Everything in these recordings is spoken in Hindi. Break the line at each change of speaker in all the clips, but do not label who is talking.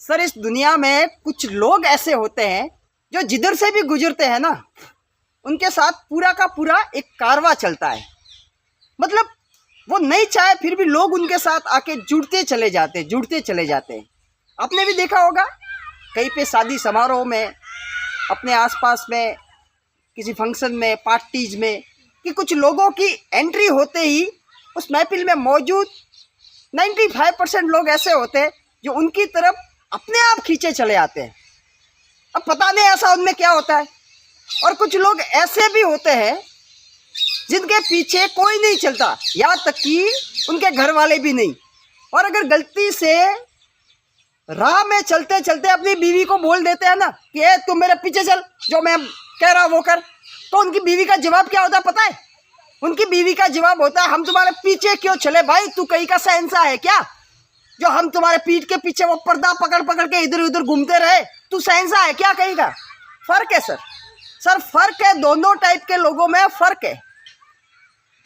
सर इस दुनिया में कुछ लोग ऐसे होते हैं जो जिधर से भी गुजरते हैं ना, उनके साथ पूरा का पूरा एक कारवां चलता है। मतलब वो नहीं चाहे फिर भी लोग उनके साथ आके जुड़ते चले जाते हैं। आपने भी देखा होगा कहीं पे शादी समारोह में, अपने आसपास में, किसी फंक्शन में, पार्टीज में, कि कुछ लोगों की एंट्री होते ही उस महफिल में मौजूद 95% लोग ऐसे होते हैं जो उनकी तरफ अपने आप खींचे चले आते हैं। अब पता नहीं ऐसा उनमें क्या होता है। और कुछ लोग ऐसे भी होते हैं जिनके पीछे कोई नहीं चलता, यहाँ तक कि उनके घर वाले भी नहीं। और अगर गलती से राह में चलते चलते अपनी बीवी को बोल देते हैं ना कि ए तुम मेरे पीछे चल, जो मैं कह रहा वो कर, तो उनकी बीवी का जवाब क्या होता है पता है? उनकी बीवी का जवाब होता है, हम तुम्हारे पीछे क्यों चले भाई, तू कहीं का शहंशाह है क्या जो हम तुम्हारे पीठ के पीछे वो पर्दा पकड़ पकड़ के इधर उधर घूमते रहे? तू शहंशाह है क्या कहीं का? फर्क है सर फर्क है। दोनों टाइप के लोगों में फर्क है।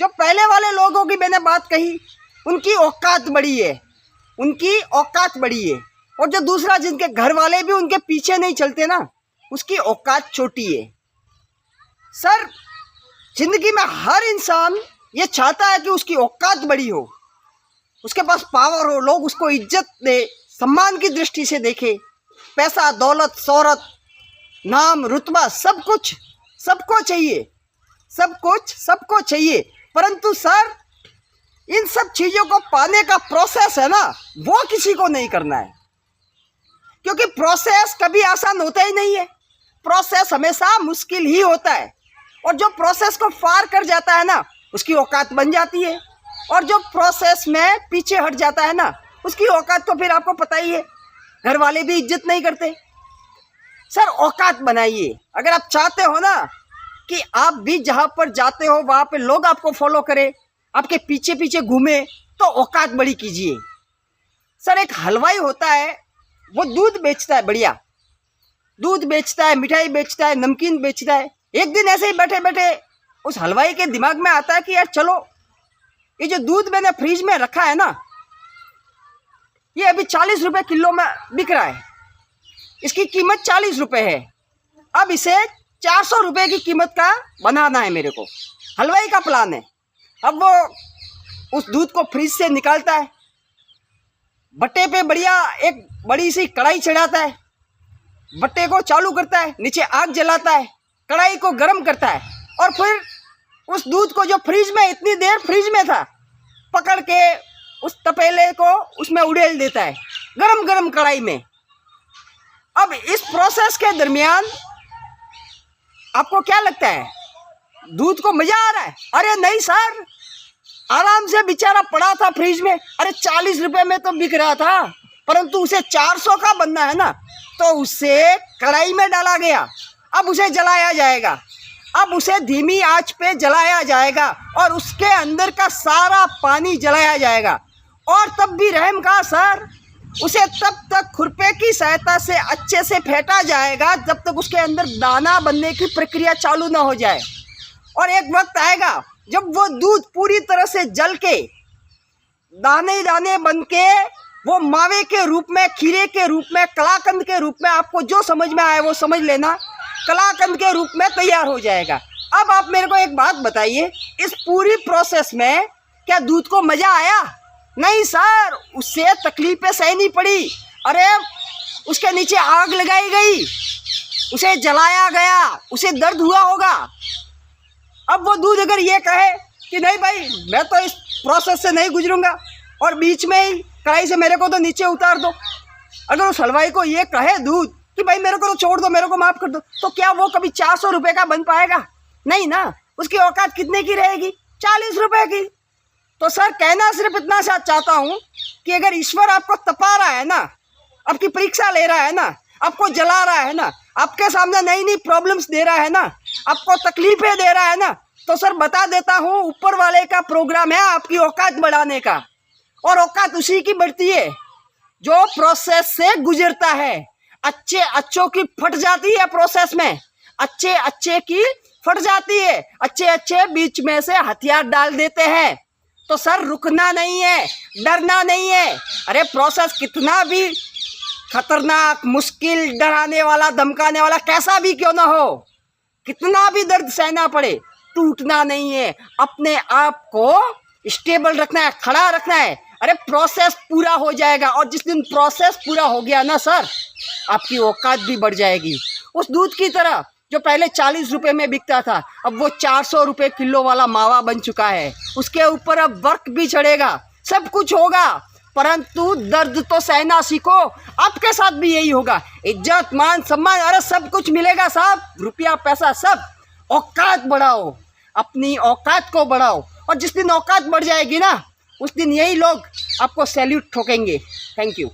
जो पहले वाले लोगों की मैंने बात कही, उनकी औकात बड़ी है, और जो दूसरा जिनके घर वाले भी उनके पीछे नहीं चलते ना, उसकी औकात छोटी है। सर जिंदगी में हर इंसान ये चाहता है कि उसकी औकात बड़ी हो, उसके पास पावर हो, लोग उसको इज्जत दे, सम्मान की दृष्टि से देखे, पैसा दौलत शोहरत नाम रुतबा सब कुछ सबको चाहिए। परंतु सर इन सब चीज़ों को पाने का प्रोसेस है ना, वो किसी को नहीं करना है, क्योंकि प्रोसेस कभी आसान होता ही नहीं है। प्रोसेस हमेशा मुश्किल ही होता है। और जो प्रोसेस को पार कर जाता है ना, उसकी औकात बन जाती है। और जो प्रोसेस में पीछे हट जाता है ना, उसकी औकात तो फिर आपको पता ही है, घर वाले भी इज्जत नहीं करते। सर औकात बनाइए। अगर आप चाहते हो ना कि आप भी जहाँ पर जाते हो वहाँ पे लोग आपको फॉलो करें, आपके पीछे पीछे घूमे, तो औकात बड़ी कीजिए। सर एक हलवाई होता है, वो दूध बेचता है, बढ़िया दूध बेचता है, मिठाई बेचता है, नमकीन बेचता है। एक दिन ऐसे ही बैठे बैठे उस हलवाई के दिमाग में आता है कि यार चलो ये जो दूध मैंने फ्रिज में रखा है ना, ये अभी 40 रुपये किलो में बिक रहा है, इसकी कीमत 40 रुपये है, अब इसे 400 रुपये की कीमत का बनाना है मेरे को। हलवाई का प्लान है। अब वो उस दूध को फ्रिज से निकालता है, बट्टे पे बढ़िया एक बड़ी सी कढ़ाई चढ़ाता है, बट्टे को चालू करता है, नीचे आग जलाता है, कढ़ाई को गर्म करता है, और फिर उस दूध को जो फ्रिज में इतनी देर फ्रिज में था, पकड़ के उस तपेले को उसमें उड़ेल देता है गरम गरम कढ़ाई में। अब इस प्रोसेस के दरमियान आपको क्या लगता है, दूध को मजा आ रहा है? अरे नहीं सर, आराम से बेचारा पड़ा था फ्रिज में। अरे 40 रुपये में तो बिक रहा था, परंतु उसे 400 का बनना है ना, तो उसे कढ़ाई में डाला गया। अब उसे जलाया जाएगा, अब उसे धीमी आंच पे जलाया जाएगा, और उसके अंदर का सारा पानी जलाया जाएगा। और तब भी रहम का सर, उसे तब तक खुरपे की सहायता से अच्छे से फेंटा जाएगा जब तक उसके अंदर दाना बनने की प्रक्रिया चालू ना हो जाए। और एक वक्त आएगा जब वो दूध पूरी तरह से जल के दाने दाने बन के वो मावे के रूप में, खीरे के रूप में, कलाकंद के रूप में, आपको जो समझ में आए वो समझ लेना, कलाकंद के रूप में तैयार हो जाएगा। अब आप मेरे को एक बात बताइए, इस पूरी प्रोसेस में क्या दूध को मज़ा आया? नहीं सर, उससे तकलीफें सहनी पड़ी। अरे उसके नीचे आग लगाई गई, उसे जलाया गया, उसे दर्द हुआ होगा। अब वो दूध अगर ये कहे कि नहीं भाई मैं तो इस प्रोसेस से नहीं गुजरूंगा और बीच में ही कढ़ाई से मेरे को तो नीचे उतार दो, अगर उस हलवाई को ये कहे दूध कि भाई मेरे को तो छोड़ दो, मेरे को माफ़ कर दो, तो क्या वो कभी 400 रुपये का बन पाएगा? नहीं ना। उसकी औकात कितने की रहेगी? 40 रुपये की। तो सर कहना सिर्फ इतना सा चाहता हूँ कि अगर ईश्वर आपको तपा रहा है ना, आपकी परीक्षा ले रहा है ना, आपको जला रहा है ना, आपके सामने नई नई प्रॉब्लम्स दे रहा है ना, आपको तकलीफें दे रहा है ना, तो सर बता देता हूँ, ऊपर वाले का प्रोग्राम है आपकी औकात बढ़ाने का। और औकात उसी की बढ़ती है जो प्रोसेस से गुजरता है। अच्छों की फट जाती है प्रोसेस में, अच्छे की फट जाती है, अच्छे बीच में से हथियार डाल देते हैं। तो सर रुकना नहीं है, डरना नहीं है। अरे प्रोसेस कितना भी खतरनाक, मुश्किल, डराने वाला, धमकाने वाला कैसा भी क्यों ना हो, कितना भी दर्द सहना पड़े, टूटना नहीं है। अपने आप को स्टेबल रखना है, खड़ा रखना है। अरे प्रोसेस पूरा हो जाएगा, और जिस दिन प्रोसेस पूरा हो गया ना सर, आपकी औकात भी बढ़ जाएगी। उस दूध की तरह जो पहले 40 रुपये में बिकता था, अब वो 400 रुपये किलो वाला मावा बन चुका है। उसके ऊपर अब वर्क भी चढ़ेगा, सब कुछ होगा, परंतु दर्द तो सहना सीखो। आपके साथ भी यही होगा। इज्जत, मान, सम्मान, अरे सब कुछ मिलेगा साहब, रुपया पैसा सब। औकात बढ़ाओ, अपनी औकात को बढ़ाओ, और जिस दिन औकात बढ़ जाएगी ना, उस दिन यही लोग आपको सैल्यूट ठोकेंगे। Thank you.